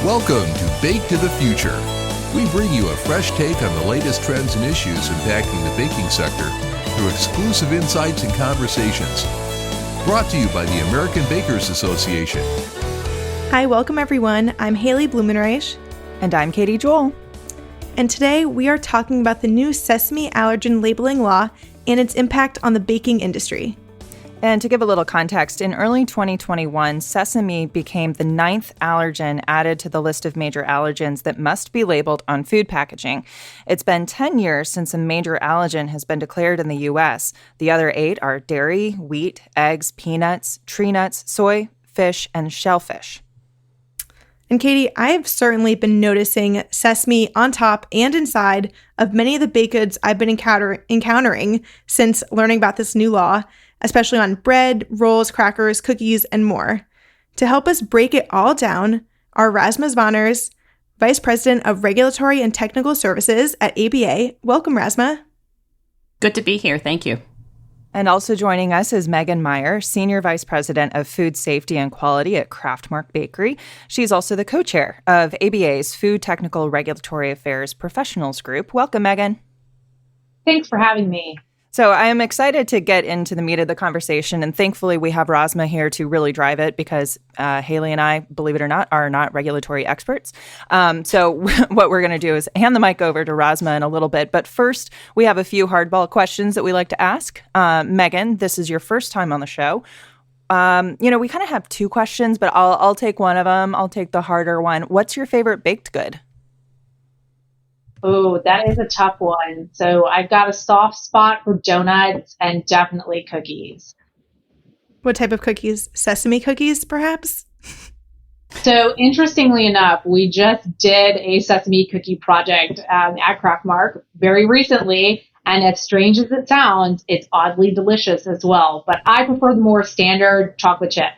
Welcome to Bake to the Future. We bring you a fresh take on the latest trends and issues impacting the baking sector through exclusive insights and conversations. Brought to you by the American Bakers Association. Hi, welcome everyone. I'm Haley Blumenreich. And I'm Katie Joel. And today we are talking about the new Sesame allergen labeling law and its impact on the baking industry. And to give a little context, in early 2021, sesame became the 9th allergen added to the list of major allergens that must be labeled on food packaging. It's been 10 years since a major allergen has been declared in the U.S. The other 8 are dairy, wheat, eggs, peanuts, tree nuts, soy, fish, and shellfish. And Katie, I have certainly been noticing sesame on top and inside of many of the baked goods I've been encountering since learning about this new law, especially on bread, rolls, crackers, cookies, and more. To help us break it all down are Rasma Zvoners, Vice President of Regulatory and Technical Services at ABA. Welcome, Rasma. Good to be here. Thank you. And also joining us is Megan Meyer, Senior Vice President of Food Safety and Quality at CraftMark Bakery. She's also the co-chair of ABA's Food Technical Regulatory Affairs Professionals Group. Welcome, Megan. Thanks for having me. So I am excited to get into the meat of the conversation, and thankfully we have Rasma here to really drive it because Haley and I, believe it or not, are not regulatory experts. So what we're going to do is hand the mic over to Rasma in a little bit. But first, we have a few hardball questions that we like to ask. Megan, this is your first time on the show. We kind of have 2 questions, but I'll take one of them. I'll take the harder one. What's your favorite baked good? Oh, that is a tough one. So I've got a soft spot for donuts and definitely cookies. What type of cookies? Sesame cookies, perhaps? So interestingly enough, we just did a sesame cookie project at CraftMark very recently. And as strange as it sounds, it's oddly delicious as well. But I prefer the more standard chocolate chip.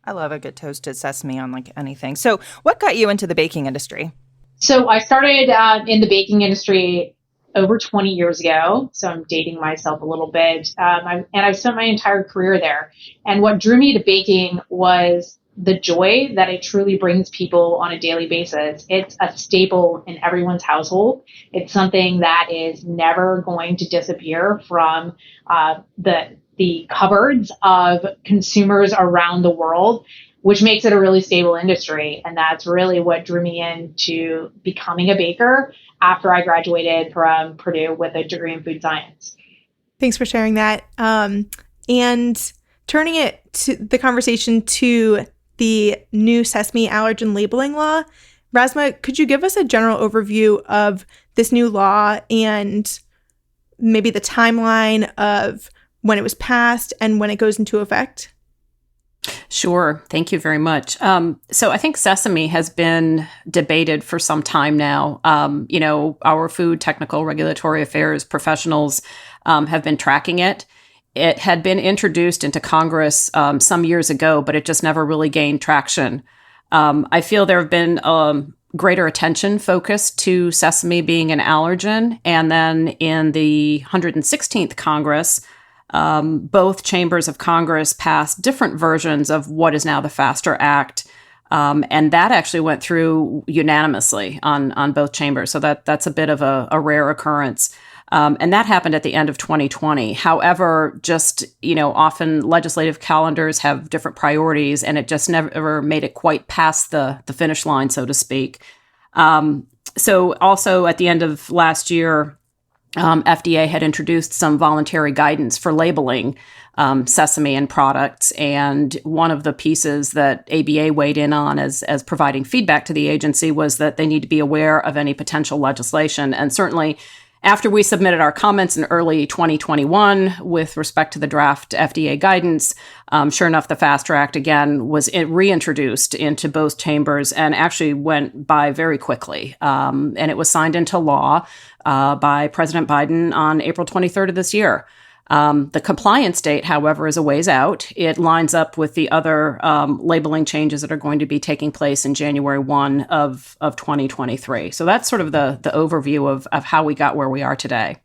I love a good toasted sesame on like anything. So what got you into the baking industry? So I started in the baking industry over 20 years ago. So I'm dating myself a little bit. I've spent my entire career there. And what drew me to baking was the joy that it truly brings people on a daily basis. It's a staple in everyone's household. It's something that is never going to disappear from the cupboards of consumers around the world, which makes it a really stable industry. And that's really what drew me into becoming a baker after I graduated from Purdue with a degree in food science. Thanks for sharing that. And turning it to the conversation to the new Sesame allergen labeling law, Rasma, could you give us a general overview of this new law and maybe the timeline of when it was passed and when it goes into effect? Sure. Thank you very much. So I think sesame has been debated for some time now. Our food technical regulatory affairs professionals have been tracking it. It had been introduced into Congress some years ago, but it just never really gained traction. I feel there have been greater attention focused to sesame being an allergen. And then in the 116th Congress, both chambers of Congress passed different versions of what is now the FASTER Act. And that actually went through unanimously on both chambers. So that's a bit of a rare occurrence. And that happened at the end of 2020. However, often legislative calendars have different priorities, and it just never made it quite past the finish line, so to speak. So also at the end of last year, FDA had introduced some voluntary guidance for labeling sesame and products. And one of the pieces that ABA weighed in on as providing feedback to the agency was that they need to be aware of any potential legislation. And certainly after we submitted our comments in early 2021 with respect to the draft FDA guidance, sure enough, the FASTER Act again was reintroduced into both chambers and actually went by very quickly. And it was signed into law by President Biden on April 23rd of this year. The compliance date, however, is a ways out. It lines up with the other labeling changes that are going to be taking place in January 1 of 2023. So that's sort of the overview of how we got where we are today.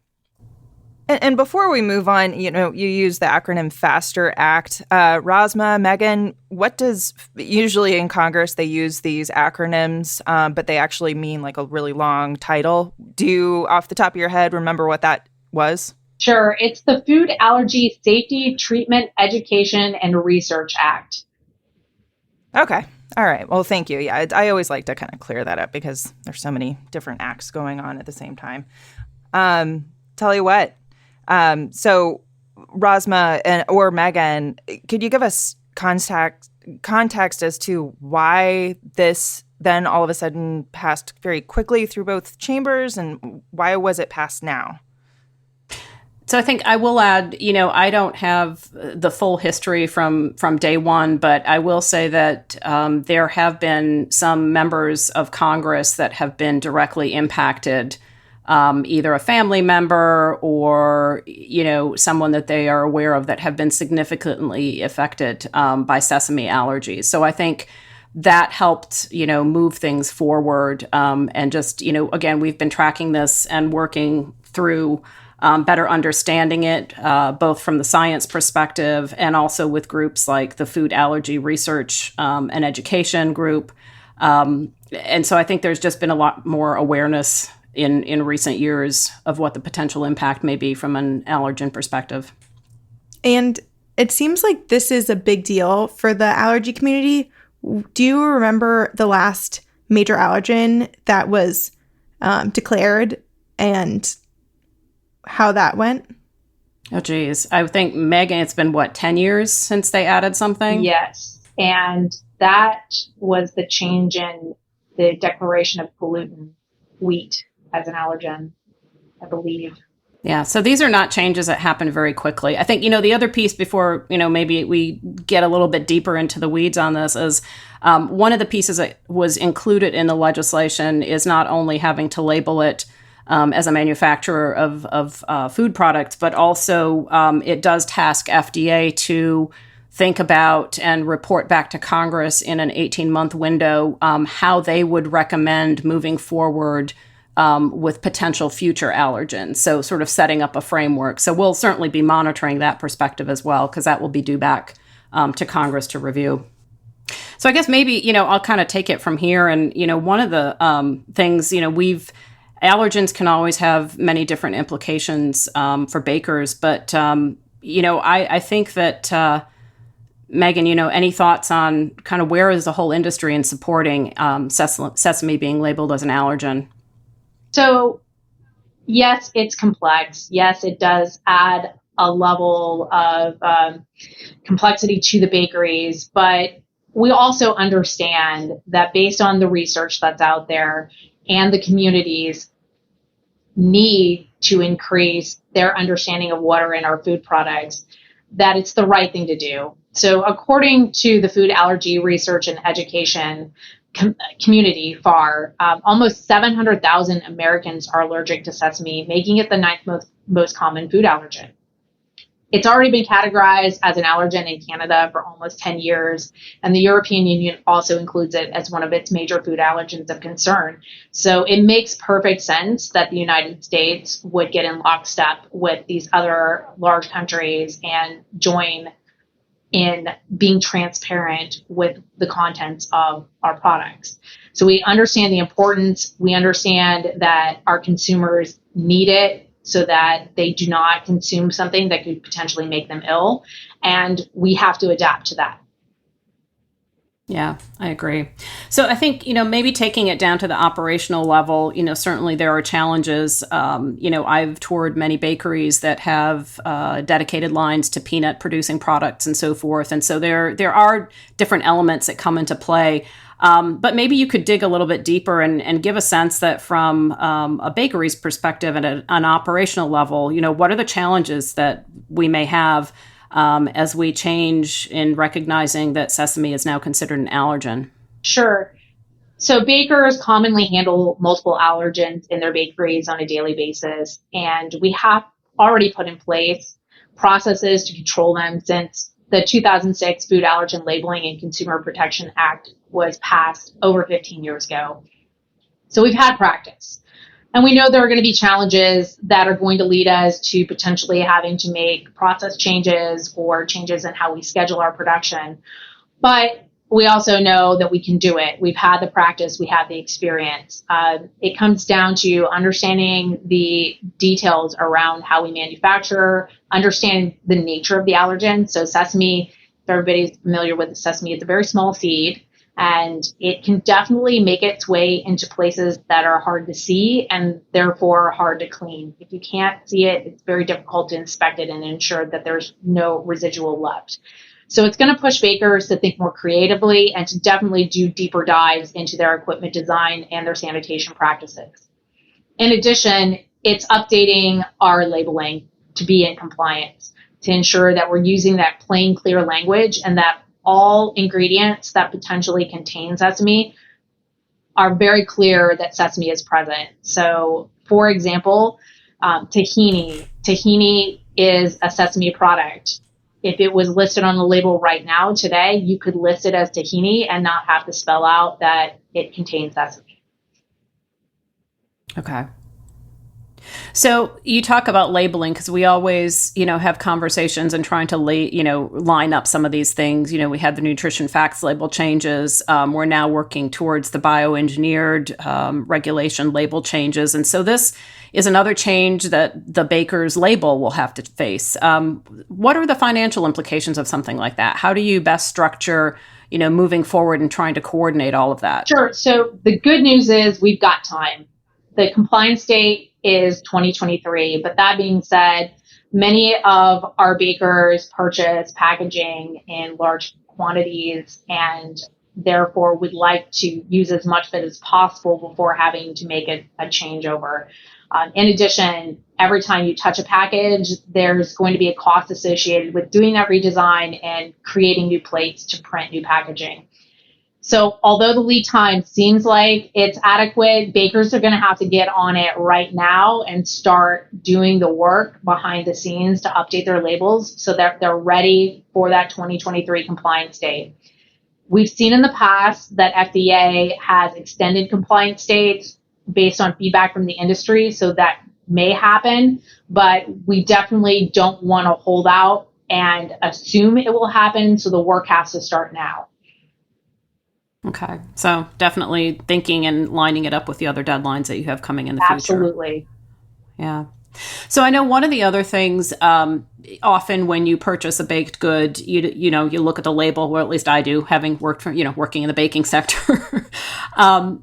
And before we move on, you use the acronym FASTER Act. Rosma, Megan, what does usually in Congress they use these acronyms, but they actually mean like a really long title. Do you, off the top of your head, remember what that was? Sure. It's the Food Allergy Safety, Treatment, Education, and Research Act. Okay. All right. Well, thank you. Yeah, I always like to kind of clear that up because there's so many different acts going on at the same time. Tell you what. So, Rosma or Megan, could you give us context as to why this then all of a sudden passed very quickly through both chambers, and why was it passed now? So I think I will add, I don't have the full history from day one, but I will say that there have been some members of Congress that have been directly impacted, either a family member or, someone that they are aware of that have been significantly affected by sesame allergies. So I think that helped, move things forward. And just, again, we've been tracking this and working through better understanding it, both from the science perspective and also with groups like the Food Allergy Research and Education Group. And so I think there's just been a lot more awareness in recent years of what the potential impact may be from an allergen perspective. And it seems like this is a big deal for the allergy community. Do you remember the last major allergen that was declared and how that went? Oh, geez. I think, Megan, it's been, 10 years since they added something? Yes. And that was the change in the declaration of pollutant wheat as an allergen, I believe. Yeah, so these are not changes that happen very quickly. I think, the other piece before, maybe we get a little bit deeper into the weeds on this is one of the pieces that was included in the legislation is not only having to label it as a manufacturer of food products, but also it does task FDA to think about and report back to Congress in an 18-month window how they would recommend moving forward with potential future allergens. So sort of setting up a framework. So we'll certainly be monitoring that perspective as well, because that will be due back to Congress to review. So I guess maybe, I'll kind of take it from here. And, one of the things, allergens can always have many different implications for bakers. But, I think that, Megan, any thoughts on kind of where is the whole industry in supporting sesame being labeled as an allergen? So, yes, it's complex. Yes, it does add a level of complexity to the bakeries, but we also understand that based on the research that's out there and the communities need to increase their understanding of what are in our food products, that it's the right thing to do. So according to the Food Allergy Research and Education community, FAR, almost 700,000 Americans are allergic to sesame, making it the ninth most common food allergen. It's already been categorized as an allergen in Canada for almost 10 years, and the European Union also includes it as one of its major food allergens of concern. So it makes perfect sense that the United States would get in lockstep with these other large countries and join in being transparent with the contents of our products. So we understand the importance. We understand that our consumers need it so that they do not consume something that could potentially make them ill. And we have to adapt to that. Yeah, I agree. So I think, maybe taking it down to the operational level, certainly there are challenges. I've toured many bakeries that have dedicated lines to peanut producing products and so forth. And so there are different elements that come into play. But maybe you could dig a little bit deeper and give a sense that from a bakery's perspective at an operational level, what are the challenges that we may have as we change in recognizing that sesame is now considered an allergen? Sure. So bakers commonly handle multiple allergens in their bakeries on a daily basis, and we have already put in place processes to control them since the 2006 Food Allergen Labeling and Consumer Protection Act was passed over 15 years ago. So we've had practice. And we know there are going to be challenges that are going to lead us to potentially having to make process changes or changes in how we schedule our production. But we also know that we can do it. We've had the practice, we have the experience. It comes down to understanding the details around how we manufacture, understanding the nature of the allergen. So sesame, if everybody's familiar with the sesame, it's a very small seed, and it can definitely make its way into places that are hard to see and therefore hard to clean. If you can't see it, it's very difficult to inspect it and ensure that there's no residual left. So it's going to push bakers to think more creatively and to definitely do deeper dives into their equipment design and their sanitation practices. In addition, it's updating our labeling to be in compliance, to ensure that we're using that plain, clear language and that all ingredients that potentially contain sesame are very clear that sesame is present. So, for example, tahini. Tahini is a sesame product. If it was listed on the label right now, today, you could list it as tahini and not have to spell out that it contains sesame. Okay. So you talk about labeling because we always, have conversations and trying to line up some of these things. We had the nutrition facts label changes. We're now working towards the bioengineered regulation label changes. And so this is another change that the baker's label will have to face. What are the financial implications of something like that? How do you best structure, moving forward and trying to coordinate all of that? Sure. So the good news is we've got time. The compliance date is 2023. But that being said, many of our bakers purchase packaging in large quantities and therefore would like to use as much of it as possible before having to make a changeover. In addition, every time you touch a package, there's going to be a cost associated with doing that redesign and creating new plates to print new packaging. So although the lead time seems like it's adequate, bakers are going to have to get on it right now and start doing the work behind the scenes to update their labels so that they're ready for that 2023 compliance date. We've seen in the past that FDA has extended compliance dates based on feedback from the industry, so that may happen, but we definitely don't want to hold out and assume it will happen, so the work has to start now. Okay. So definitely thinking and lining it up with the other deadlines that you have coming in the future. Absolutely. Yeah. So I know one of the other things, often when you purchase a baked good, you look at the label, or at least I do, having worked working in the baking sector.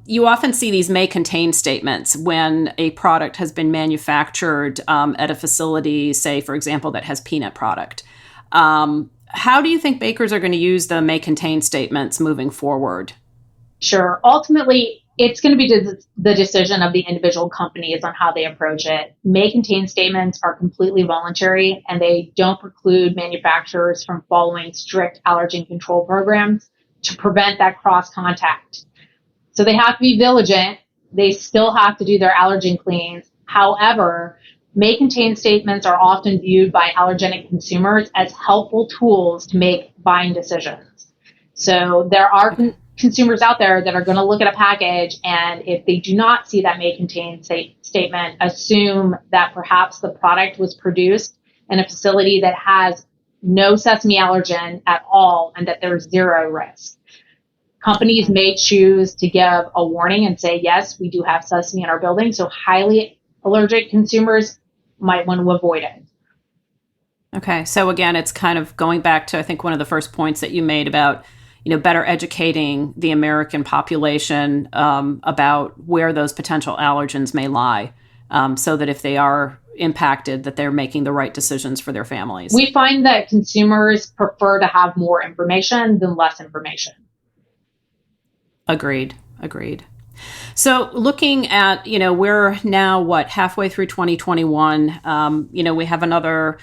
You often see these may contain statements when a product has been manufactured at a facility, say, for example, that has peanut product. How do you think bakers are going to use the may contain statements moving forward? Sure. Ultimately, it's going to be the decision of the individual companies on how they approach it. May contain statements are completely voluntary, and they don't preclude manufacturers from following strict allergen control programs to prevent that cross contact. So they have to be vigilant. They still have to do their allergen cleans. However, may contain statements are often viewed by allergenic consumers as helpful tools to make buying decisions. So there are consumers out there that are going to look at a package, and if they do not see that may contain statement, assume that perhaps the product was produced in a facility that has no sesame allergen at all and that there's zero risk. Companies may choose to give a warning and say, yes, we do have sesame in our building, so highly allergic consumers might want to avoid it. Okay. So again, it's kind of going back to, I think, one of the first points that you made about, better educating the American population about where those potential allergens may lie, so that if they are impacted, that they're making the right decisions for their families. We find that consumers prefer to have more information than less information. Agreed. So looking at, we're now, halfway through 2021, we have another,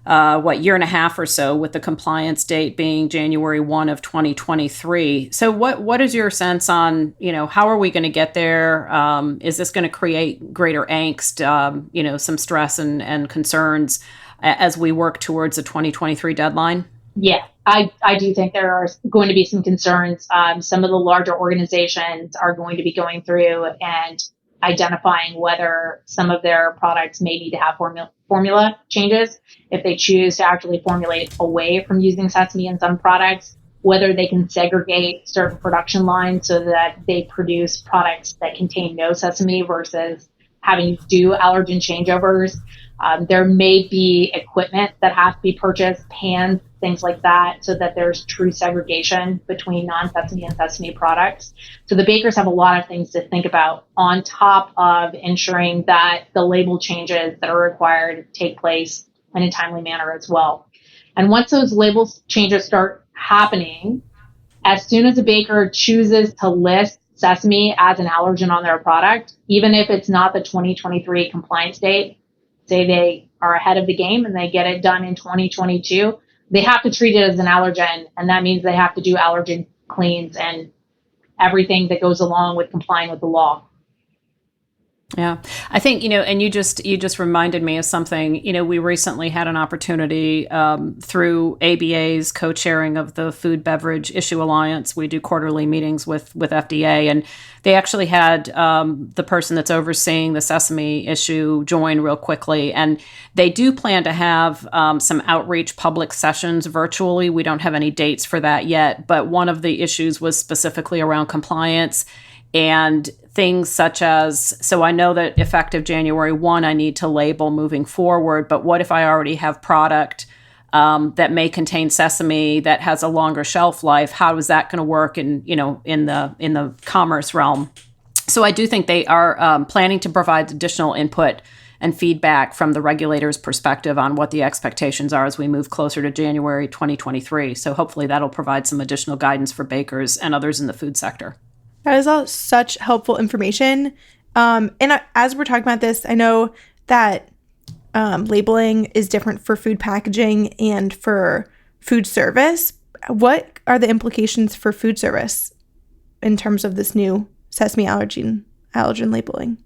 year and a half or so with the compliance date being January 1 of 2023. So what is your sense on, how are we going to get there? Is this going to create greater angst, some stress and concerns as we work towards the 2023 deadline? Yeah, I do think there are going to be some concerns. Some of the larger organizations are going to be going through and identifying whether some of their products may need to have formula changes if they choose to actually formulate away from using sesame in some products, whether they can segregate certain production lines so that they produce products that contain no sesame versus having to do allergen changeovers. There may be equipment that has to be purchased, pans, things like that, so that there's true segregation between non-sesame and sesame products. So the bakers have a lot of things to think about on top of ensuring that the label changes that are required take place in a timely manner as well. And once those label changes start happening, as soon as a baker chooses to list sesame as an allergen on their product, even if it's not the 2023 compliance date, say they are ahead of the game and they get it done in 2022, they have to treat it as an allergen. And that means they have to do allergen cleans and everything that goes along with complying with the law. Yeah, I think, and you just reminded me of something. We recently had an opportunity through ABA's co-chairing of the Food Beverage Issue Alliance. We do quarterly meetings with FDA, and they actually had the person that's overseeing the sesame issue join real quickly. And they do plan to have some outreach public sessions virtually. We don't have any dates for that yet, but one of the issues was specifically around compliance and things such as, so I know that effective January 1, I need to label moving forward, but what if I already have product that may contain sesame that has a longer shelf life? How is that going to work in the commerce realm? So I do think they are planning to provide additional input and feedback from the regulator's perspective on what the expectations are as we move closer to January 2023. So hopefully that'll provide some additional guidance for bakers and others in the food sector. That is all such helpful information. As we're talking about this, I know that labeling is different for food packaging and for food service. What are the implications for food service in terms of this new sesame allergen labeling?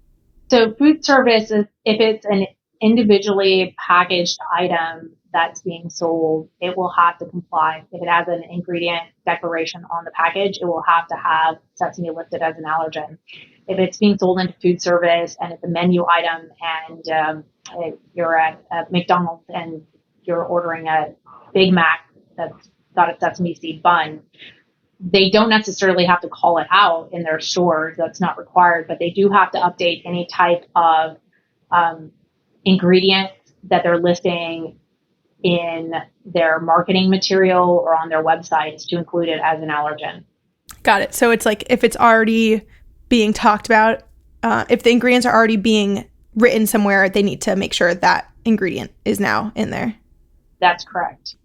So food service, if it's an individually packaged item that's being sold, it will have to comply. If it has an ingredient declaration on the package, it will have to have sesame listed as an allergen. If it's being sold into food service and it's a menu item and you're at McDonald's and you're ordering a Big Mac that's got a sesame seed bun, they don't necessarily have to call it out in their stores. That's not required, but they do have to update any type of ingredient that they're listing in their marketing material or on their websites to include it as an allergen. Got it. So it's like if it's already being talked about, if the ingredients are already being written somewhere, they need to make sure that ingredient is now in there. That's correct.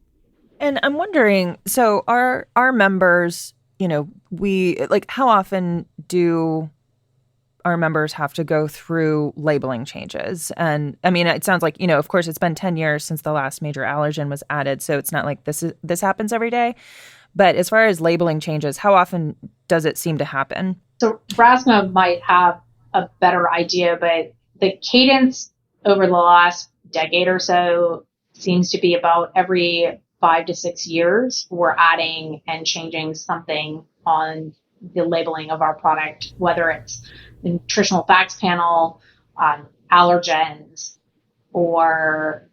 And I'm wondering, so our members, how often do our members have to go through labeling changes? And I mean, it sounds like, of course, it's been 10 years since the last major allergen was added, so it's not like this happens every day. But as far as labeling changes, how often does it seem to happen? So Rasma might have a better idea, but the cadence over the last decade or so seems to be about every 5 to 6 years, we're adding and changing something on the labeling of our product, whether it's the nutritional facts panel, allergens, or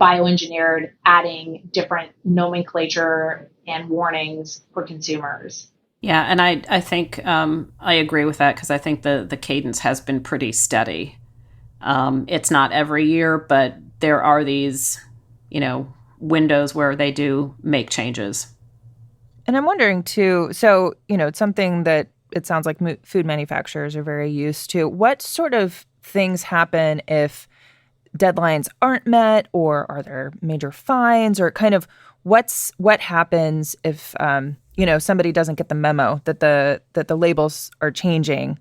bioengineered, adding different nomenclature and warnings for consumers. Yeah, and I think I agree with that because I think the cadence has been pretty steady. It's not every year, but there are these, windows where they do make changes. And I'm wondering too, so, it's something that it sounds like food manufacturers are very used to. What sort of things happen if deadlines aren't met, or are there major fines, or kind of what happens if, somebody doesn't get the memo that the labels are changing,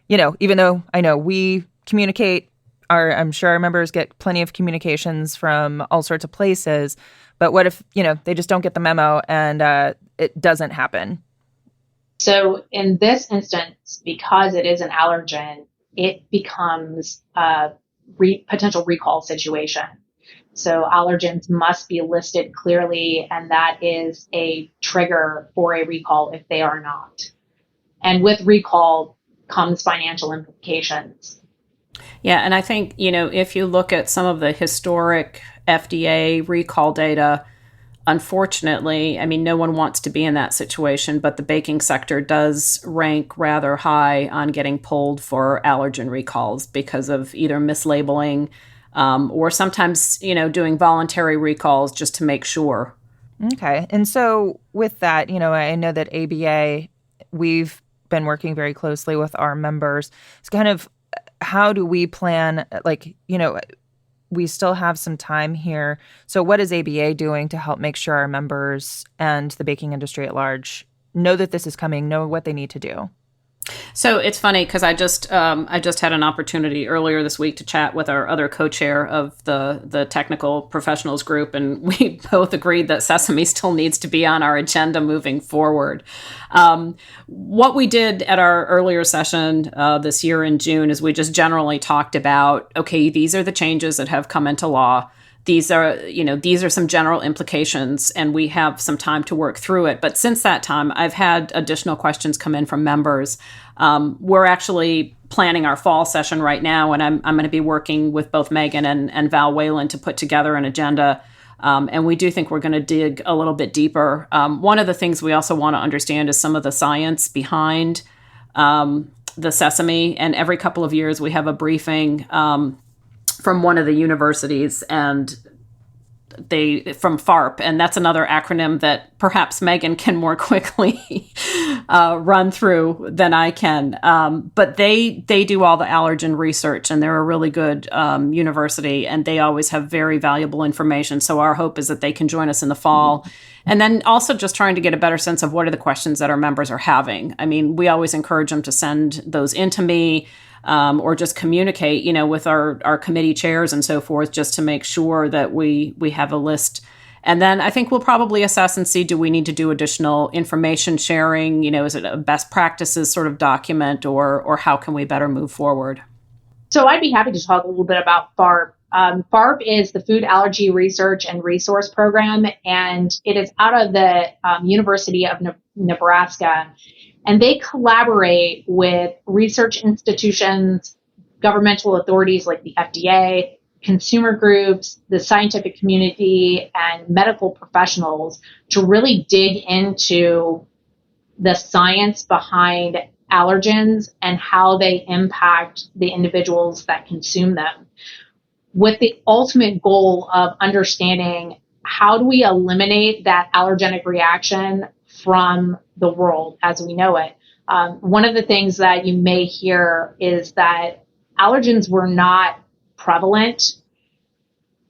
even though I know we communicate, I'm sure our members get plenty of communications from all sorts of places, but what if, they just don't get the memo and it doesn't happen? So in this instance, because it is an allergen, it becomes a potential recall situation. So allergens must be listed clearly, and that is a trigger for a recall if they are not. And with recall, comes financial implications. Yeah, and I think, if you look at some of the historic FDA recall data, unfortunately, I mean, no one wants to be in that situation, but the baking sector does rank rather high on getting pulled for allergen recalls because of either mislabeling or sometimes, doing voluntary recalls just to make sure. Okay. And so with that, I know that ABA, we've been working very closely with our members. It's kind of how do we plan, we still have some time here. So what is ABA doing to help make sure our members and the baking industry at large know that this is coming, know what they need to do? So it's funny because I just had an opportunity earlier this week to chat with our other co-chair of the technical professionals group, and we both agreed that Sesame still needs to be on our agenda moving forward. What we did at our earlier session this year in June is we just generally talked about, okay, these are the changes that have come into law. These are some general implications, and we have some time to work through it. But since that time, I've had additional questions come in from members. We're actually planning our fall session right now, and I'm going to be working with both Megan and Val Whalen to put together an agenda. And we do think we're going to dig a little bit deeper. One of the things we also want to understand is some of the science behind the Sesame. And every couple of years, we have a briefing from one of the universities, and from FARP, and that's another acronym that perhaps Megan can more quickly run through than I can. But they do all the allergen research, and they're a really good university, and they always have very valuable information. So our hope is that they can join us in the fall. And then also just trying to get a better sense of what are the questions that our members are having. I mean, we always encourage them to send those into me. Or just communicate, with our committee chairs and so forth, just to make sure that we have a list. And then I think we'll probably assess and see, do we need to do additional information sharing? Is it a best practices sort of document, or how can we better move forward? So I'd be happy to talk a little bit about FARP. FARP is the Food Allergy Research and Resource Program, and it is out of the University of Nebraska. And they collaborate with research institutions, governmental authorities like the FDA, consumer groups, the scientific community, and medical professionals to really dig into the science behind allergens and how they impact the individuals that consume them, with the ultimate goal of understanding how do we eliminate that allergenic reaction from the world as we know it. One of the things that you may hear is that allergens were not prevalent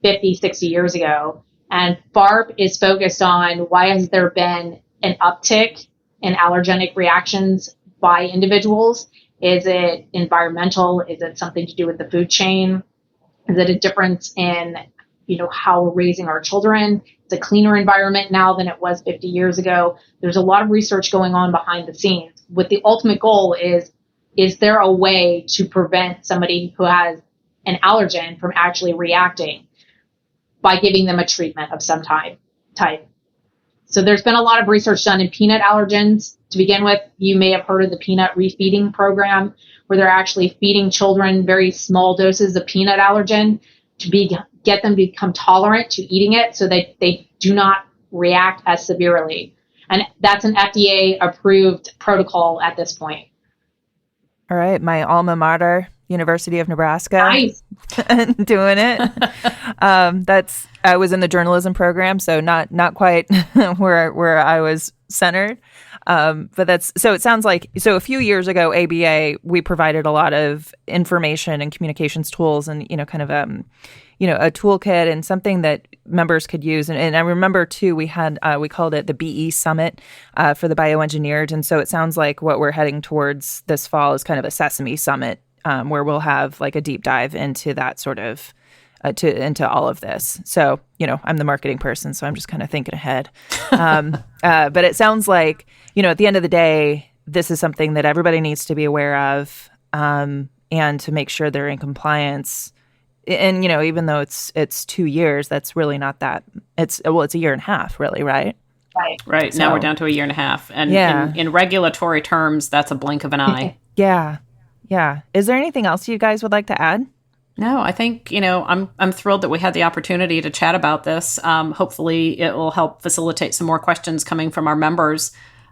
50, 60 years ago. And FARP is focused on why has there been an uptick in allergenic reactions by individuals? Is it environmental? Is it something to do with the food chain? Is it a difference in how we're raising our children? It's a cleaner environment now than it was 50 years ago. There's a lot of research going on behind the scenes with the ultimate goal is there a way to prevent somebody who has an allergen from actually reacting by giving them a treatment of some type? So there's been a lot of research done in peanut allergens. To begin with, you may have heard of the peanut refeeding program, where they're actually feeding children very small doses of peanut allergen to get them to become tolerant to eating it so that they do not react as severely. And that's an FDA-approved protocol at this point. All right, my alma mater, University of Nebraska. Nice. Doing it. I was in the journalism program, so not quite where I was centered. But so it sounds like, a few years ago, ABA, we provided a lot of information and communications tools and, kind of, a toolkit and something that members could use. And I remember too, we called it the BE Summit for the bioengineered. And so it sounds like what we're heading towards this fall is kind of a Sesame Summit, where we'll have like a deep dive into that sort of, into all of this. So, I'm the marketing person, so I'm just kind of thinking ahead. But it sounds like, at the end of the day, this is something that everybody needs to be aware of, and to make sure they're in compliance. And, even though it's 2 years, that's really not that. It's a year and a half, really, right? Right. So, now we're down to a year and a half. And in regulatory terms, that's a blink of an eye. Yeah. Yeah. Is there anything else you guys would like to add? No, I think, I'm thrilled that we had the opportunity to chat about this. Hopefully it will help facilitate some more questions coming from our members,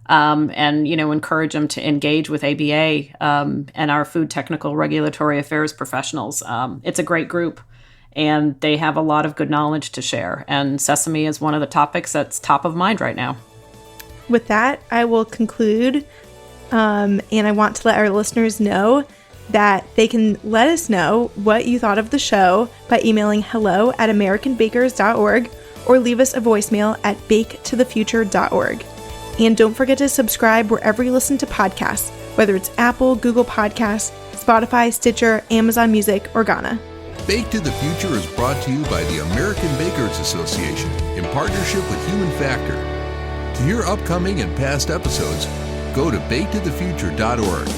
and, encourage them to engage with ABA and our food technical regulatory affairs professionals. It's a great group, and they have a lot of good knowledge to share. And Sesame is one of the topics that's top of mind right now. With that, I will conclude, and I want to let our listeners know that they can let us know what you thought of the show by emailing hello@americanbakers.org or leave us a voicemail at baketothefuture.org. And don't forget to subscribe wherever you listen to podcasts, whether it's Apple, Google Podcasts, Spotify, Stitcher, Amazon Music, or Ghana. Bake to the Future is brought to you by the American Bakers Association in partnership with Human Factor. To hear upcoming and past episodes, go to baketothefuture.org.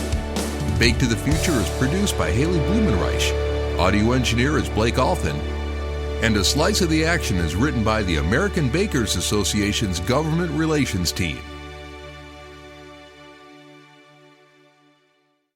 Bake to the Future is produced by Haley Blumenreich. Audio engineer is Blake Alton. And A Slice of the Action is written by the American Bakers Association's Government Relations team.